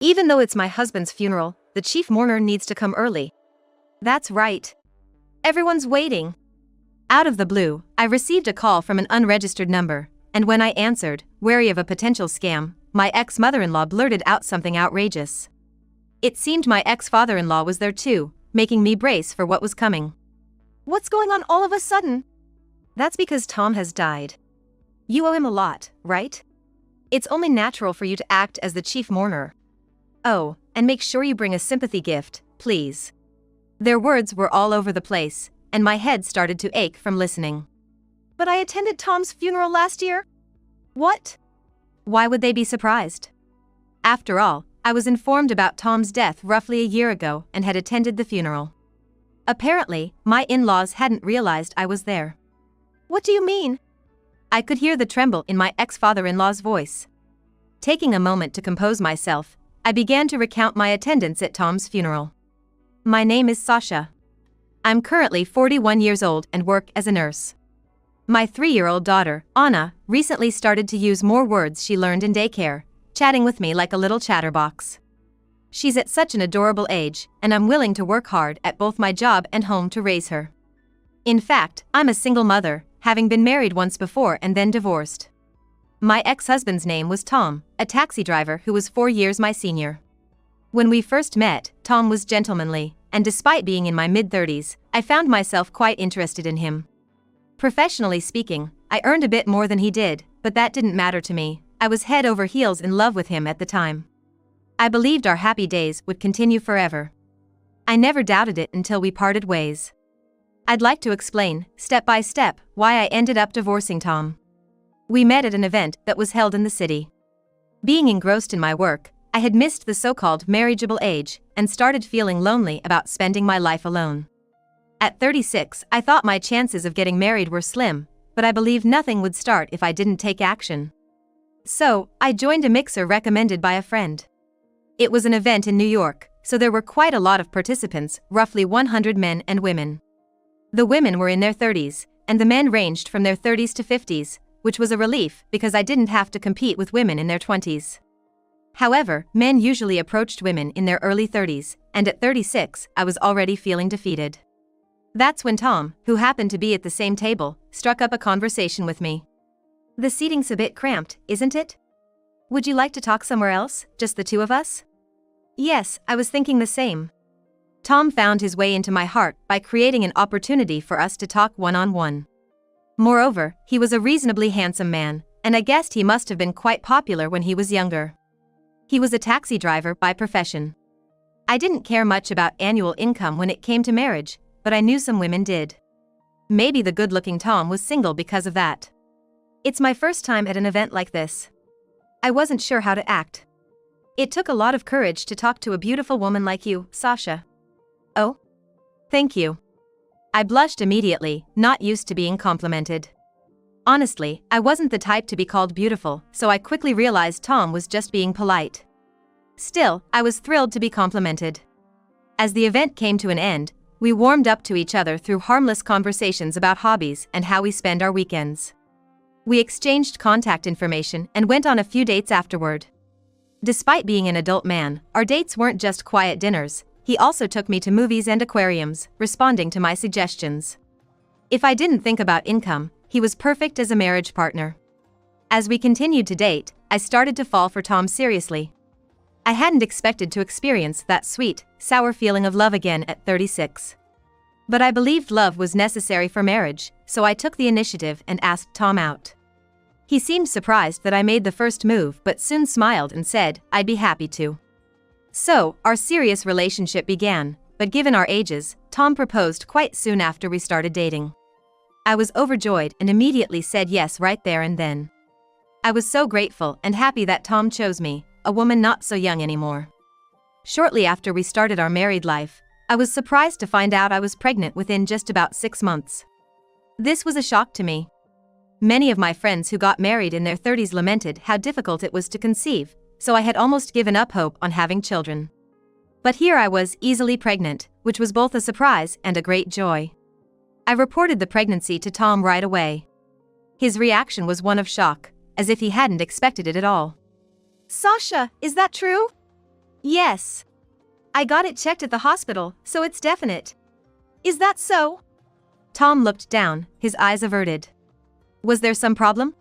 Even though it's my husband's funeral, the chief mourner needs to come early. That's right. Everyone's waiting. Out of the blue, I received a call from an unregistered number, and when I answered, wary of a potential scam, my ex-mother-in-law blurted out something outrageous. It seemed my ex-father-in-law was there too, making me brace for what was coming. What's going on all of a sudden? That's because Tom has died. You owe him a lot, right? It's only natural for you to act as the chief mourner. Oh, and make sure you bring a sympathy gift, please. Their words were all over the place, and my head started to ache from listening. But I attended Tom's funeral last year? What? Why would they be surprised? After all, I was informed about Tom's death roughly a year ago and had attended the funeral. Apparently, my in-laws hadn't realized I was there. What do you mean? I could hear the tremble in my ex-father-in-law's voice. Taking a moment to compose myself, I began to recount my attendance at Tom's funeral. My name is Sasha. I'm currently 41 years old and work as a nurse. My 3-year-old daughter, Anna, recently started to use more words she learned in daycare, chatting with me like a little chatterbox. She's at such an adorable age, and I'm willing to work hard at both my job and home to raise her. In fact, I'm a single mother, having been married once before and then divorced. My ex-husband's name was Tom, a taxi driver who was 4 years my senior. When we first met, Tom was gentlemanly, and despite being in my mid-30s, I found myself quite interested in him. Professionally speaking, I earned a bit more than he did, but that didn't matter to me. I was head over heels in love with him at the time. I believed our happy days would continue forever. I never doubted it until we parted ways. I'd like to explain, step by step, why I ended up divorcing Tom. We met at an event that was held in the city. Being engrossed in my work, I had missed the so-called marriageable age and started feeling lonely about spending my life alone. At 36, I thought my chances of getting married were slim, but I believed nothing would start if I didn't take action. So, I joined a mixer recommended by a friend. It was an event in New York, so there were quite a lot of participants, roughly 100 men and women. The women were in their 30s, and the men ranged from their 30s to 50s, which was a relief because I didn't have to compete with women in their 20s. However, men usually approached women in their early 30s, and at 36, I was already feeling defeated. That's when Tom, who happened to be at the same table, struck up a conversation with me. The seating's a bit cramped, isn't it? Would you like to talk somewhere else, just the two of us? Yes, I was thinking the same. Tom found his way into my heart by creating an opportunity for us to talk one-on-one. Moreover, he was a reasonably handsome man, and I guessed he must have been quite popular when he was younger. He was a taxi driver by profession. I didn't care much about annual income when it came to marriage, but I knew some women did. Maybe the good-looking Tom was single because of that. It's my first time at an event like this. I wasn't sure how to act. It took a lot of courage to talk to a beautiful woman like you, Sasha. Oh? Thank you. I blushed immediately, not used to being complimented. Honestly, I wasn't the type to be called beautiful, so I quickly realized Tom was just being polite. Still, I was thrilled to be complimented. As the event came to an end, we warmed up to each other through harmless conversations about hobbies and how we spend our weekends. We exchanged contact information and went on a few dates afterward. Despite being an adult man, our dates weren't just quiet dinners. He also took me to movies and aquariums, responding to my suggestions. If I didn't think about income, he was perfect as a marriage partner. As we continued to date, I started to fall for Tom seriously. I hadn't expected to experience that sweet, sour feeling of love again at 36. But I believed love was necessary for marriage, so I took the initiative and asked Tom out. He seemed surprised that I made the first move but soon smiled and said I'd be happy to. So, our serious relationship began, but given our ages, Tom proposed quite soon after we started dating. I was overjoyed and immediately said yes right there and then. I was so grateful and happy that Tom chose me, a woman not so young anymore. Shortly after we started our married life, I was surprised to find out I was pregnant within just about 6 months. This was a shock to me. Many of my friends who got married in their 30s lamented how difficult it was to conceive, so I had almost given up hope on having children. But here I was easily pregnant, which was both a surprise and a great joy. I reported the pregnancy to Tom right away. His reaction was one of shock, as if he hadn't expected it at all. Sasha, is that true? Yes. I got it checked at the hospital, so it's definite. Is that so? Tom looked down, his eyes averted. Was there some problem?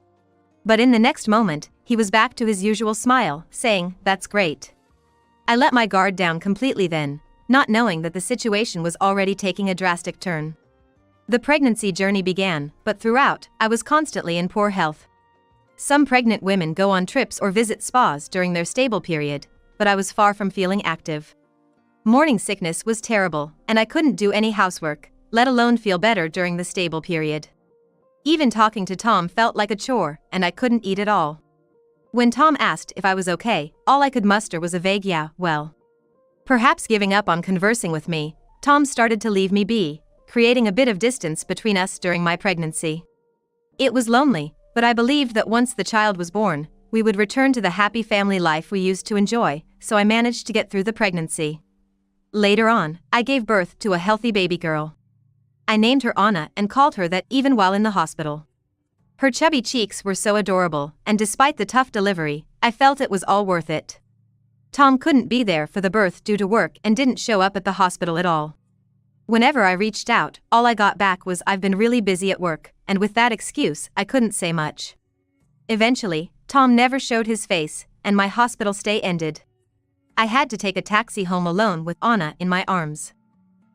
But in the next moment, he was back to his usual smile, saying, "That's great." I let my guard down completely then, not knowing that the situation was already taking a drastic turn. The pregnancy journey began, but throughout, I was constantly in poor health. Some pregnant women go on trips or visit spas during their stable period, but I was far from feeling active. Morning sickness was terrible, and I couldn't do any housework, let alone feel better during the stable period. Even talking to Tom felt like a chore, and I couldn't eat at all. When Tom asked if I was okay, all I could muster was a vague "yeah, well." Perhaps giving up on conversing with me, Tom started to leave me be, creating a bit of distance between us during my pregnancy. It was lonely, but I believed that once the child was born, we would return to the happy family life we used to enjoy, so I managed to get through the pregnancy. Later on, I gave birth to a healthy baby girl. I named her Anna and called her that even while in the hospital. Her chubby cheeks were so adorable, and despite the tough delivery, I felt it was all worth it. Tom couldn't be there for the birth due to work and didn't show up at the hospital at all. Whenever I reached out, all I got back was "I've been really busy at work," and with that excuse, I couldn't say much. Eventually, Tom never showed his face, and my hospital stay ended. I had to take a taxi home alone with Anna in my arms.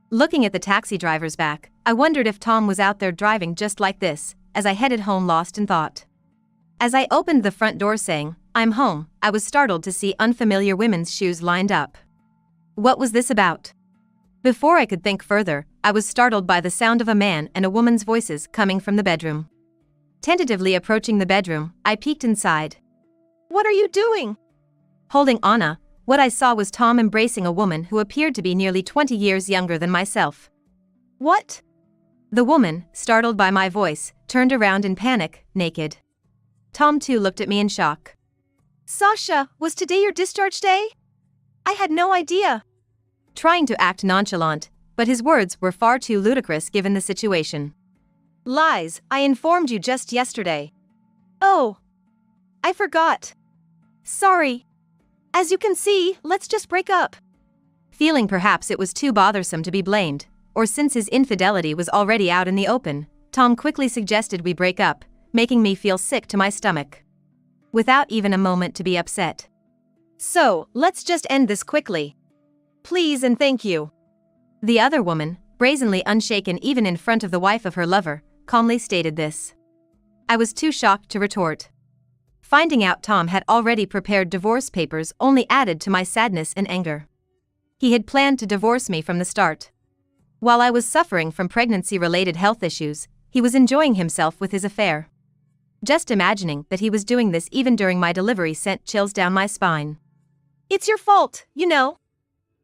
Looking at the taxi driver's back, I wondered if Tom was out there driving just like this, as I headed home lost in thought. As I opened the front door saying, "I'm home," I was startled to see unfamiliar women's shoes lined up. What was this about? Before I could think further, I was startled by the sound of a man and a woman's voices coming from the bedroom. Tentatively approaching the bedroom, I peeked inside. "What are you doing?" Holding Anna, what I saw was Tom embracing a woman who appeared to be nearly 20 years younger than myself. "What?" The woman, startled by my voice, turned around in panic, naked. Tom too looked at me in shock. "Sasha, was today your discharge day? I had no idea." Trying to act nonchalant, but his words were far too ludicrous given the situation. "Lies, I informed you just yesterday." "Oh. I forgot. Sorry. As you can see, let's just break up." Feeling perhaps it was too bothersome to be blamed, or since his infidelity was already out in the open, Tom quickly suggested we break up, making me feel sick to my stomach. Without even a moment to be upset. "So, let's just end this quickly. Please and thank you." The other woman, brazenly unshaken even in front of the wife of her lover, calmly stated this. I was too shocked to retort. Finding out Tom had already prepared divorce papers only added to my sadness and anger. He had planned to divorce me from the start. While I was suffering from pregnancy-related health issues, he was enjoying himself with his affair. Just imagining that he was doing this even during my delivery sent chills down my spine. "It's your fault, you know.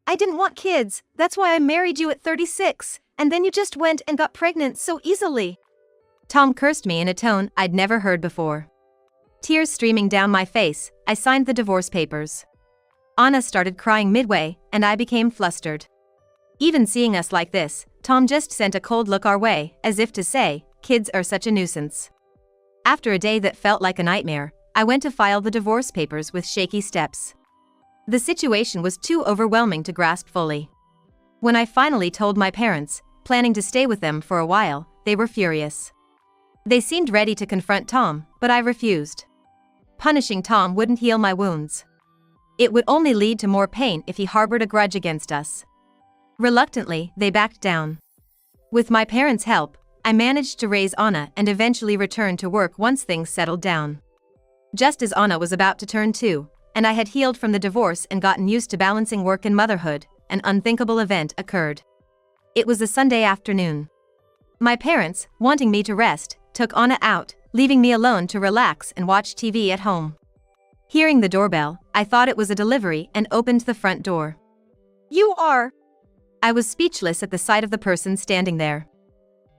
I didn't want kids, that's why I married you at 36, and then you just went and got pregnant so easily." Tom cursed me in a tone I'd never heard before. Tears streaming down my face, I signed the divorce papers. Anna started crying midway, and I became flustered. Even seeing us like this, Tom just sent a cold look our way, as if to say, "Kids are such a nuisance." After a day that felt like a nightmare, I went to file the divorce papers with shaky steps. The situation was too overwhelming to grasp fully. When I finally told my parents, planning to stay with them for a while, they were furious. They seemed ready to confront Tom, but I refused. Punishing Tom wouldn't heal my wounds. It would only lead to more pain if he harbored a grudge against us. Reluctantly, they backed down. With my parents' help, I managed to raise Anna and eventually return to work once things settled down. Just as Anna was about to turn 2, and I had healed from the divorce and gotten used to balancing work and motherhood, an unthinkable event occurred. It was a Sunday afternoon. My parents, wanting me to rest, took Anna out, leaving me alone to relax and watch TV at home. Hearing the doorbell, I thought it was a delivery and opened the front door. "You are..." I was speechless at the sight of the person standing there.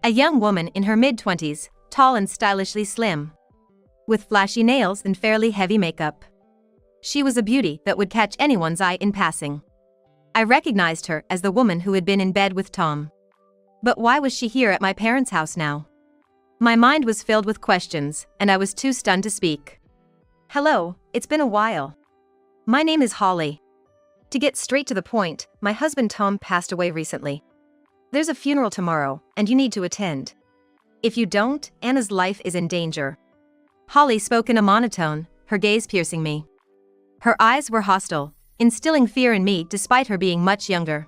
A young woman in her mid-20s, tall and stylishly slim. With flashy nails and fairly heavy makeup. She was a beauty that would catch anyone's eye in passing. I recognized her as the woman who had been in bed with Tom. But why was she here at my parents' house now? My mind was filled with questions, and I was too stunned to speak. "Hello, it's been a while. My name is Holly." To get straight to the point, my husband Tom passed away recently. There's a funeral tomorrow, and you need to attend. If you don't, Anna's life is in danger. Holly spoke in a monotone, her gaze piercing me. Her eyes were hostile, instilling fear in me despite her being much younger.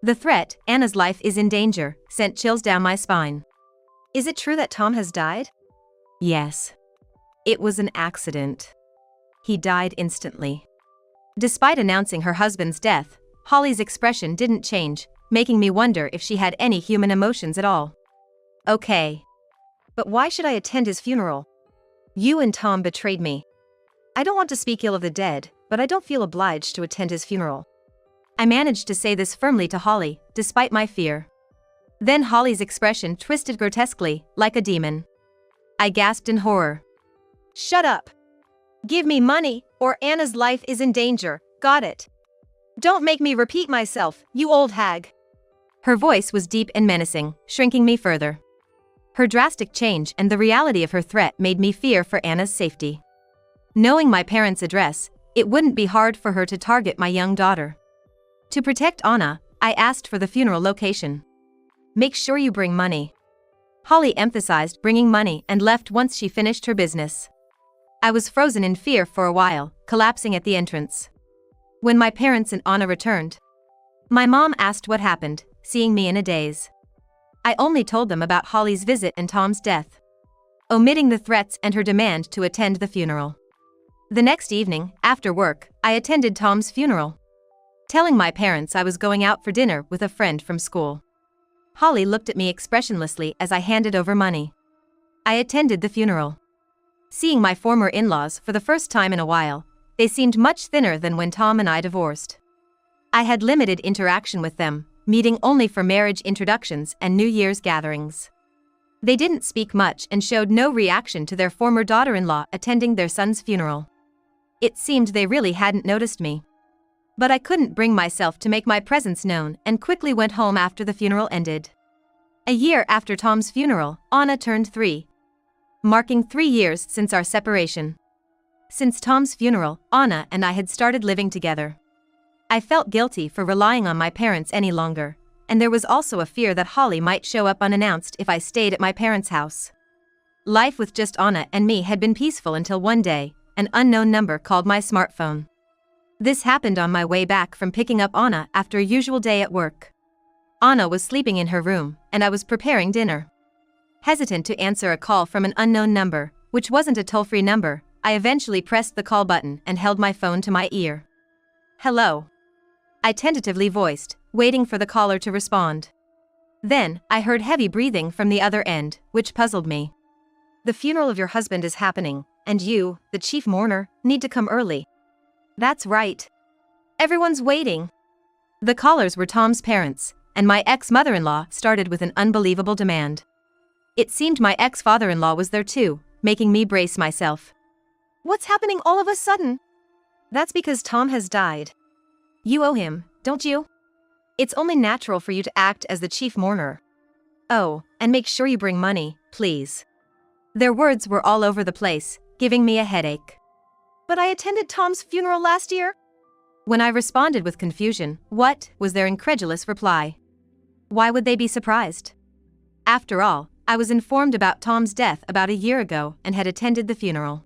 The threat, Anna's life is in danger, sent chills down my spine. Is it true that Tom has died? Yes. It was an accident. He died instantly. Despite announcing her husband's death, Holly's expression didn't change, making me wonder if she had any human emotions at all. Okay. But why should I attend his funeral? You and Tom betrayed me. I don't want to speak ill of the dead, but I don't feel obliged to attend his funeral. I managed to say this firmly to Holly, despite my fear. Then Holly's expression twisted grotesquely, like a demon. I gasped in horror. Shut up! Give me money, or Anna's life is in danger, got it? Don't make me repeat myself, you old hag. Her voice was deep and menacing, shrinking me further. Her drastic change and the reality of her threat made me fear for Anna's safety. Knowing my parents' address, it wouldn't be hard for her to target my young daughter. To protect Anna, I asked for the funeral location. Make sure you bring money. Holly emphasized bringing money and left once she finished her business. I was frozen in fear for a while, collapsing at the entrance. When my parents and Anna returned, my mom asked what happened, seeing me in a daze. I only told them about Holly's visit and Tom's death, omitting the threats and her demand to attend the funeral. The next evening, after work, I attended Tom's funeral, telling my parents I was going out for dinner with a friend from school. Holly looked at me expressionlessly as I handed over money. I attended the funeral. Seeing my former in-laws for the first time in a while, they seemed much thinner than when Tom and I divorced. I had limited interaction with them, meeting only for marriage introductions and New Year's gatherings. They didn't speak much and showed no reaction to their former daughter-in-law attending their son's funeral. It seemed they really hadn't noticed me. But I couldn't bring myself to make my presence known and quickly went home after the funeral ended. A year after Tom's funeral, Anna turned 3, marking 3 years since our separation. Since Tom's funeral, Anna and I had started living together. I felt guilty for relying on my parents any longer, and there was also a fear that Holly might show up unannounced if I stayed at my parents' house. Life with just Anna and me had been peaceful until one day, an unknown number called my smartphone. This happened on my way back from picking up Anna after a usual day at work. Anna was sleeping in her room, and I was preparing dinner. Hesitant to answer a call from an unknown number, which wasn't a toll-free number, I eventually pressed the call button and held my phone to my ear. Hello. I tentatively voiced, waiting for the caller to respond. Then, I heard heavy breathing from the other end, which puzzled me. The funeral of your husband is happening, and you, the chief mourner, need to come early. That's right. Everyone's waiting. The callers were Tom's parents, and my ex-mother-in-law started with an unbelievable demand. It seemed my ex-father-in-law was there too, making me brace myself. What's happening all of a sudden? That's because Tom has died. You owe him, don't you? It's only natural for you to act as the chief mourner. Oh, and make sure you bring money, please. Their words were all over the place, giving me a headache. But I attended Tom's funeral last year? When I responded with confusion, what was their incredulous reply? Why would they be surprised? After all, I was informed about Tom's death about a year ago and had attended the funeral.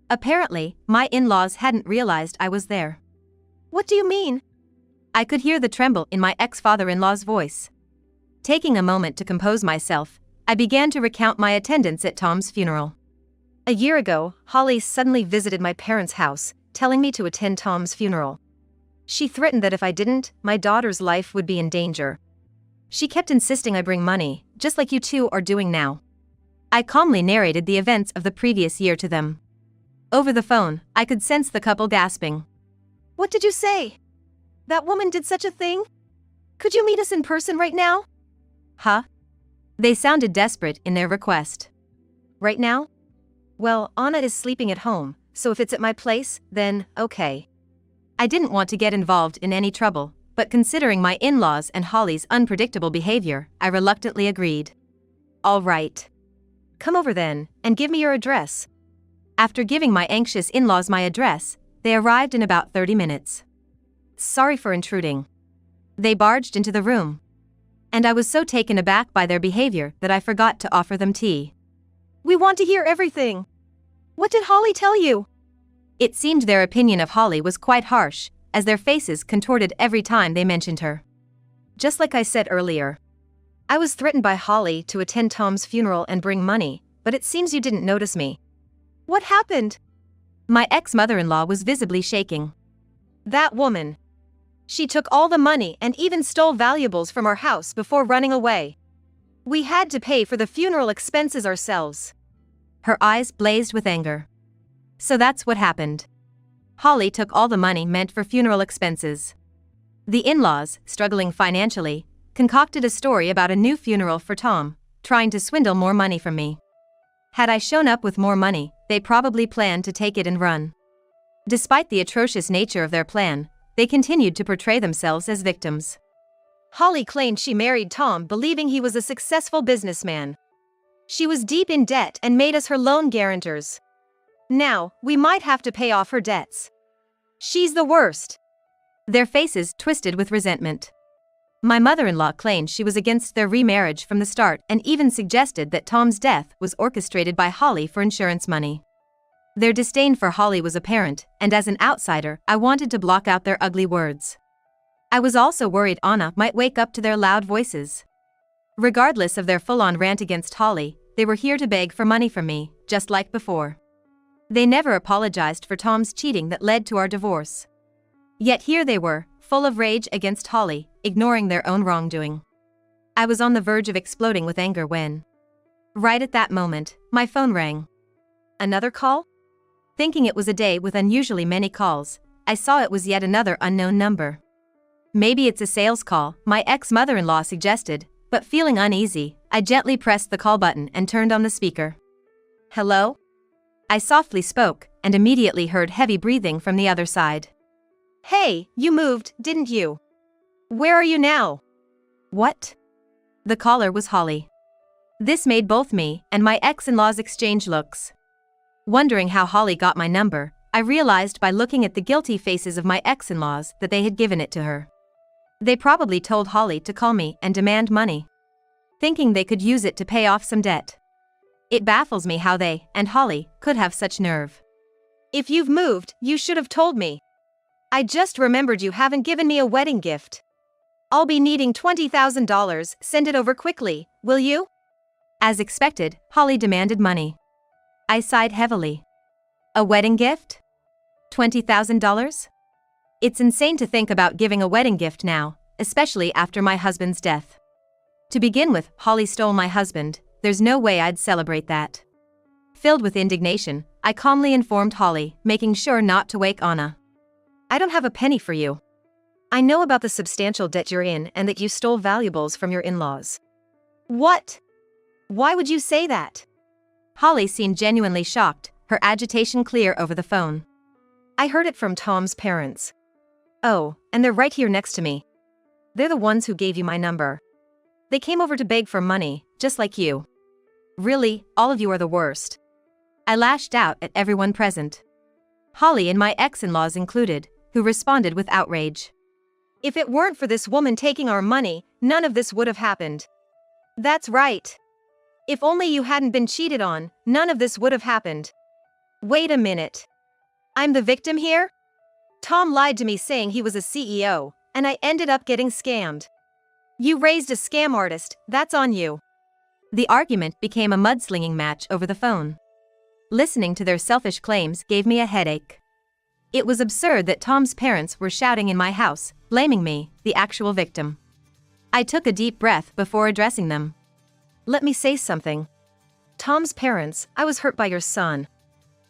Apparently, my in-laws hadn't realized I was there. What do you mean? I could hear the tremble in my ex-father-in-law's voice. Taking a moment to compose myself, I began to recount my attendance at Tom's funeral. A year ago, Holly suddenly visited my parents' house, telling me to attend Tom's funeral. She threatened that if I didn't, my daughter's life would be in danger. She kept insisting I bring money, just like you two are doing now. I calmly narrated the events of the previous year to them. Over the phone, I could sense the couple gasping. What did you say? That woman did such a thing? Could you meet us in person right now? Huh? They sounded desperate in their request. Right now? Well, Anna is sleeping at home, so if it's at my place, then okay. I didn't want to get involved in any trouble, but considering my in-laws and Holly's unpredictable behavior, I reluctantly agreed. All right. Come over then, and give me your address. After giving my anxious in-laws my address, they arrived in about 30 minutes. Sorry for intruding. They barged into the room. And I was so taken aback by their behavior that I forgot to offer them tea. We want to hear everything. What did Holly tell you? It seemed their opinion of Holly was quite harsh, as their faces contorted every time they mentioned her. Just like I said earlier. I was threatened by Holly to attend Tom's funeral and bring money, but it seems you didn't notice me. What happened? My ex-mother-in-law was visibly shaking. That woman. She took all the money and even stole valuables from our house before running away. We had to pay for the funeral expenses ourselves. Her eyes blazed with anger. So that's what happened. Holly took all the money meant for funeral expenses. The in-laws, struggling financially, concocted a story about a new funeral for Tom, trying to swindle more money from me. Had I shown up with more money, they probably planned to take it and run. Despite the atrocious nature of their plan, they continued to portray themselves as victims. Holly claimed she married Tom believing he was a successful businessman. She was deep in debt and made us her loan guarantors. Now, we might have to pay off her debts. She's the worst. Their faces twisted with resentment. My mother-in-law claimed she was against their remarriage from the start and even suggested that Tom's death was orchestrated by Holly for insurance money. Their disdain for Holly was apparent, and as an outsider, I wanted to block out their ugly words. I was also worried Anna might wake up to their loud voices. Regardless of their full-on rant against Holly, they were here to beg for money from me, just like before. They never apologized for Tom's cheating that led to our divorce. Yet here they were, full of rage against Holly, ignoring their own wrongdoing. I was on the verge of exploding with anger when, right at that moment, my phone rang. Another call? Thinking it was a day with unusually many calls, I saw it was yet another unknown number. Maybe it's a sales call, my ex-mother-in-law suggested, but feeling uneasy, I gently pressed the call button and turned on the speaker. Hello? I softly spoke, and immediately heard heavy breathing from the other side. Hey, you moved, didn't you? Where are you now? What? The caller was Holly. This made both me and my ex-in-laws exchange looks. Wondering how Holly got my number, I realized by looking at the guilty faces of my ex-in-laws that they had given it to her. They probably told Holly to call me and demand money, thinking they could use it to pay off some debt. It baffles me how they and Holly could have such nerve. If you've moved, you should have told me. I just remembered you haven't given me a wedding gift. I'll be needing $20,000, send it over quickly, will you? As expected, Holly demanded money. I sighed heavily. A wedding gift? $20,000? It's insane to think about giving a wedding gift now, especially after my husband's death. To begin with, Holly stole my husband, there's no way I'd celebrate that. Filled with indignation, I calmly informed Holly, making sure not to wake Anna. I don't have a penny for you. I know about the substantial debt you're in and that you stole valuables from your in-laws. What? Why would you say that? Holly seemed genuinely shocked, her agitation clear over the phone. I heard it from Tom's parents. Oh, and they're right here next to me. They're the ones who gave you my number. They came over to beg for money, just like you. Really, all of you are the worst. I lashed out at everyone present. Holly and my ex-in-laws included, who responded with outrage. If it weren't for this woman taking our money, none of this would have happened. That's right. If only you hadn't been cheated on, none of this would have happened. Wait a minute. I'm the victim here? Tom lied to me saying he was a CEO, and I ended up getting scammed. You raised a scam artist, that's on you. The argument became a mudslinging match over the phone. Listening to their selfish claims gave me a headache. It was absurd that Tom's parents were shouting in my house, blaming me, the actual victim. I took a deep breath before addressing them. Let me say something. Tom's parents, I was hurt by your son.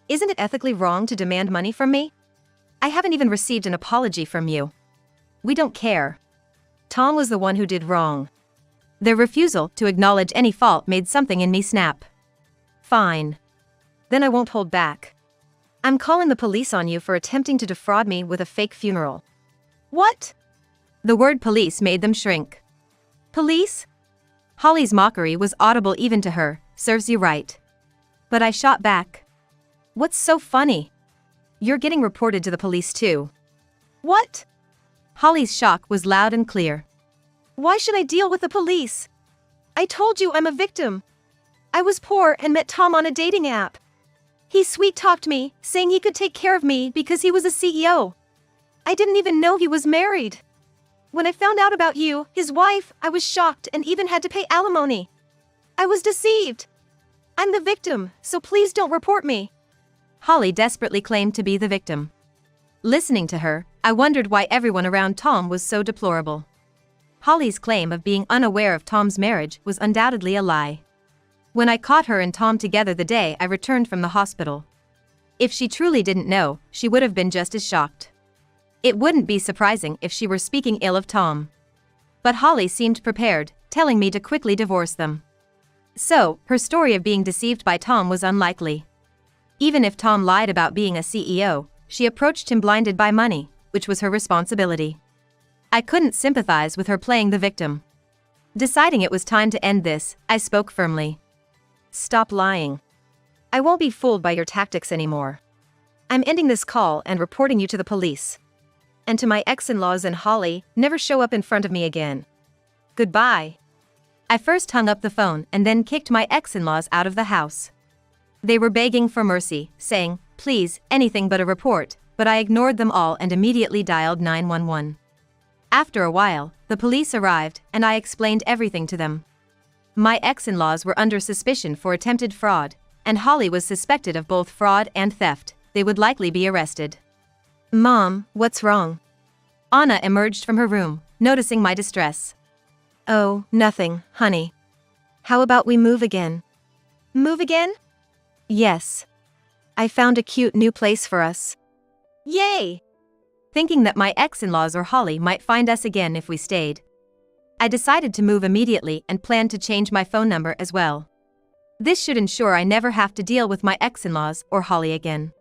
Isn't it ethically wrong to demand money from me? I haven't even received an apology from you. We don't care. Tom was the one who did wrong. Their refusal to acknowledge any fault made something in me snap. Fine. Then I won't hold back. I'm calling the police on you for attempting to defraud me with a fake funeral. What? The word police made them shrink. Police? Holly's mockery was audible even to her, serves you right. But I shot back. What's so funny? You're getting reported to the police too. What? Holly's shock was loud and clear. Why should I deal with the police? I told you I'm a victim. I was poor and met Tom on a dating app. He sweet-talked me, saying he could take care of me because he was a CEO. I didn't even know he was married. When I found out about you, his wife, I was shocked and even had to pay alimony. I was deceived. I'm the victim, so please don't report me. Holly desperately claimed to be the victim. Listening to her, I wondered why everyone around Tom was so deplorable. Holly's claim of being unaware of Tom's marriage was undoubtedly a lie. When I caught her and Tom together the day I returned from the hospital. If she truly didn't know, she would have been just as shocked. It wouldn't be surprising if she were speaking ill of Tom. But Holly seemed prepared, telling me to quickly divorce them. So, her story of being deceived by Tom was unlikely. Even if Tom lied about being a CEO, she approached him blinded by money, which was her responsibility. I couldn't sympathize with her playing the victim. Deciding it was time to end this, I spoke firmly. Stop lying. I won't be fooled by your tactics anymore. I'm ending this call and reporting you to the police. And to my ex-in-laws and Holly, never show up in front of me again. Goodbye. I first hung up the phone and then kicked my ex-in-laws out of the house. They were begging for mercy, saying, please, anything but a report, but I ignored them all and immediately dialed 911. After a while, the police arrived and I explained everything to them. My ex-in-laws were under suspicion for attempted fraud, and Holly was suspected of both fraud and theft. They would likely be arrested. Mom, what's wrong? Anna emerged from her room, noticing my distress. Oh, nothing, honey. How about we move again? Move again? Yes. I found a cute new place for us. Yay! Thinking that my ex-in-laws or Holly might find us again if we stayed, I decided to move immediately and planned to change my phone number as well. This should ensure I never have to deal with my ex-in-laws or Holly again.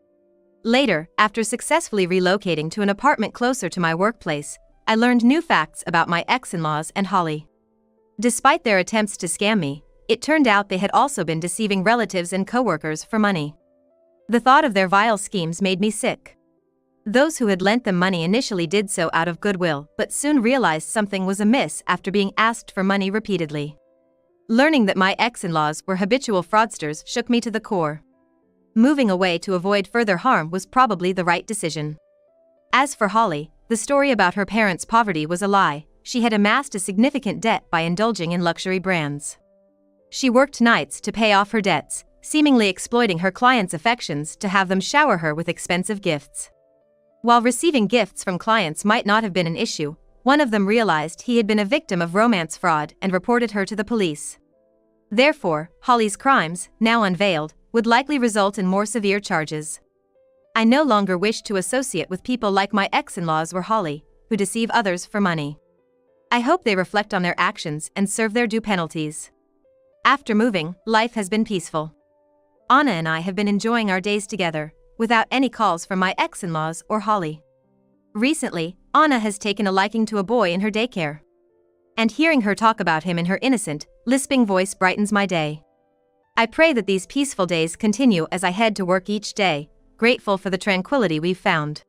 Later, after successfully relocating to an apartment closer to my workplace, I learned new facts about my ex-in-laws and Holly. Despite their attempts to scam me, it turned out they had also been deceiving relatives and coworkers for money. The thought of their vile schemes made me sick. Those who had lent them money initially did so out of goodwill, but soon realized something was amiss after being asked for money repeatedly. Learning that my ex-in-laws were habitual fraudsters shook me to the core. Moving away to avoid further harm was probably the right decision. As for Holly, the story about her parents' poverty was a lie. She had amassed a significant debt by indulging in luxury brands. She worked nights to pay off her debts, seemingly exploiting her clients' affections to have them shower her with expensive gifts. While receiving gifts from clients might not have been an issue, one of them realized he had been a victim of romance fraud and reported her to the police. Therefore, Holly's crimes, now unveiled, would likely result in more severe charges. I no longer wished to associate with people like my ex-in-laws or Holly, who deceive others for money. I hope they reflect on their actions and serve their due penalties. After moving, life has been peaceful. Anna and I have been enjoying our days together, without any calls from my ex-in-laws or Holly. Recently, Anna has taken a liking to a boy in her daycare. And hearing her talk about him in her innocent, lisping voice brightens my day. I pray that these peaceful days continue as I head to work each day, grateful for the tranquility we've found.